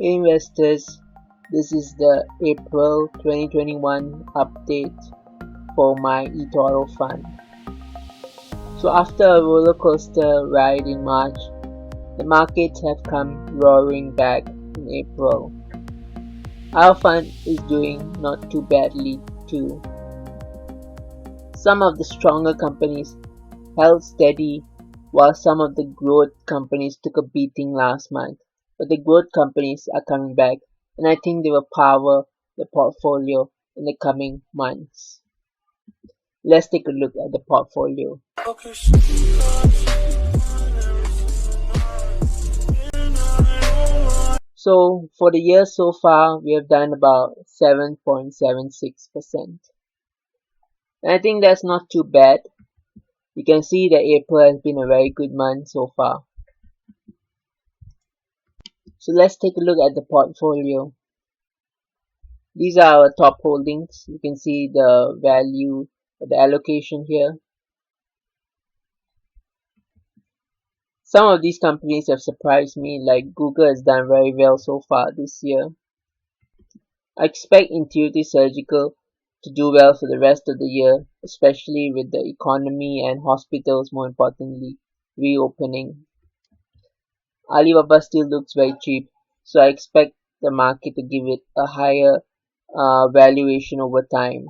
Hey investors, this is the April 2021 update for my etoro fund. So after a roller coaster ride in March, the markets have come roaring back in April. Our fund is doing not too badly too. Some of the stronger companies held steady while some of the growth companies took a beating last month. But the growth companies are coming back, and I think they will power the portfolio in the coming months. Let's take a look at the portfolio. So for the year so far, we have done about 7.76%. And I think that's not too bad. You can see that April has been a very good month so far. So let's take a look at the portfolio. These are our top holdings. You can see the value, the allocation here. Some of these companies have surprised me, like Google has done very well so far this year. I expect Intuitive Surgical to do well for the rest of the year, especially with the economy and hospitals, more importantly, reopening. Alibaba still looks very cheap, so I expect the market to give it a higher valuation over time.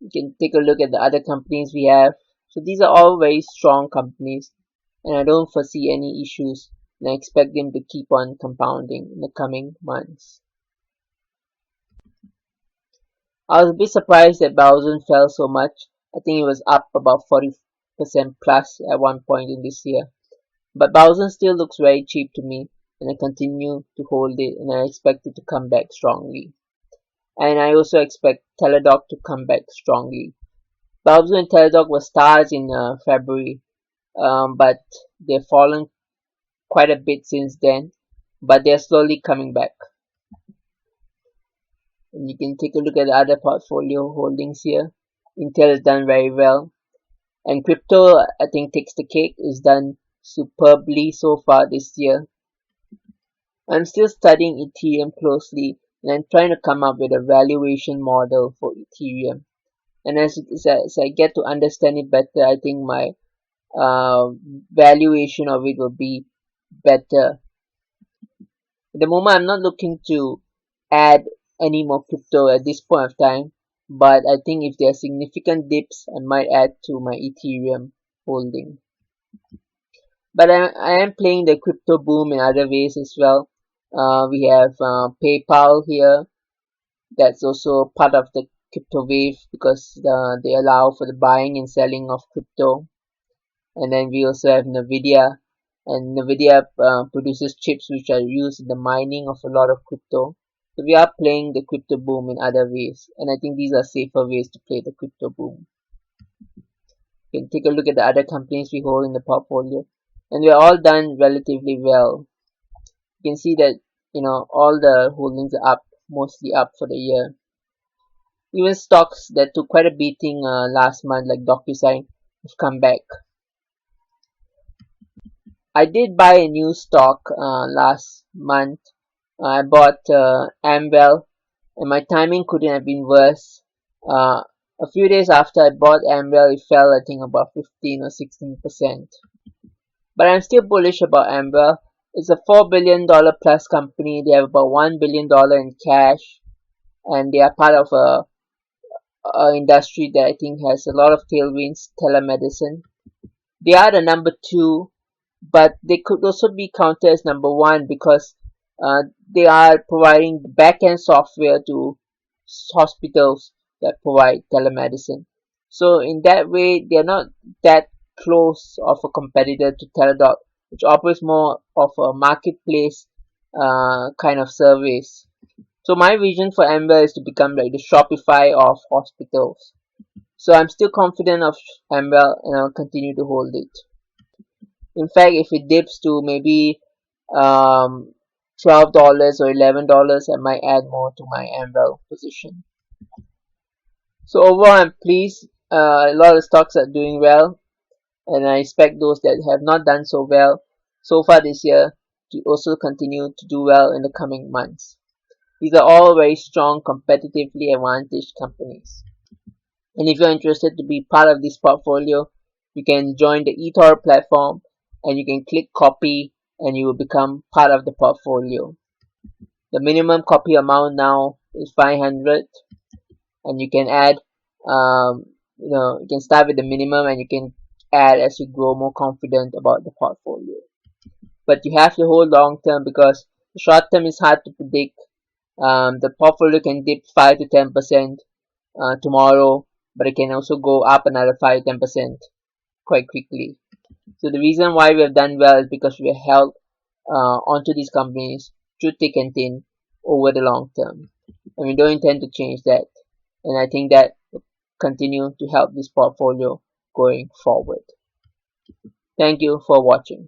You can take a look at the other companies we have. So these are all very strong companies, and I don't foresee any issues, and I expect them to keep on compounding in the coming months. I was a bit surprised that Baozun fell so much. I think it was up about 40% plus at one point in this year. But Baozun still looks very cheap to me, and I continue to hold it, and I expect it to come back strongly. And I also expect Teladoc to come back strongly. Baozun and Teladoc were stars in February, but they've fallen quite a bit since then, but they're slowly coming back. And you can take a look at the other portfolio holdings here. Intel has done very well, and crypto, I think, takes the cake. Is done superbly so far this year. I'm still studying Ethereum closely, and I'm trying to come up with a valuation model for Ethereum. And as I get to understand it better, I think my valuation of it will be better. At the moment, I'm not looking to add any more crypto at this point of time, but I think if there are significant dips, I might add to my Ethereum holding. But I am playing the crypto boom in other ways as well. We have PayPal here. That's also part of the crypto wave because they allow for the buying and selling of crypto. And then we also have Nvidia, and Nvidia produces chips which are used in the mining of a lot of crypto. So we are playing the crypto boom in other ways, and I think these are safer ways to play the crypto boom. You can take a look at the other companies we hold in the portfolio, and we are all done relatively well. You can see that all the holdings are up, mostly up for the year. Even stocks that took quite a beating last month, like DocuSign, have come back. I did buy a new stock last month. I bought Amwell, and my timing couldn't have been worse. A few days after I bought Amwell, it fell, I think, about 15 or 16%. But I'm still bullish about Amwell. It's a $4 billion plus company. They have about $1 billion in cash, and they are part of a industry that I think has a lot of tailwinds, telemedicine. They are the number 2, but they could also be counted as number 1 because they are providing the back-end software to hospitals that provide telemedicine. So in that way, they're not that close of a competitor to Teladoc, which operates more of a marketplace kind of service. So my vision for Amwell is to become like the Shopify of hospitals. So I'm still confident of Amwell, and I'll continue to hold it. In fact, if it dips to maybe $12 or $11, I might add more to my Amwell position. So overall, I'm pleased. A lot of stocks are doing well, and I expect those that have not done so well so far this year to also continue to do well in the coming months. These are all very strong, competitively advantaged companies. And if you're interested to be part of this portfolio, you can join the etoro platform and you can click copy and you will become part of the portfolio. The minimum copy amount now is 500, and you can add, you can start with the minimum and you can add as you grow more confident about the portfolio. But you have to hold long term because the short term is hard to predict. The portfolio can dip 5 to 10% tomorrow, but it can also go up another 5 to 10% quite quickly. So the reason why we have done well is because we have held onto these companies through thick and thin over the long term, and we don't intend to change that. And I think that will continue to help this portfolio going forward. Thank you for watching.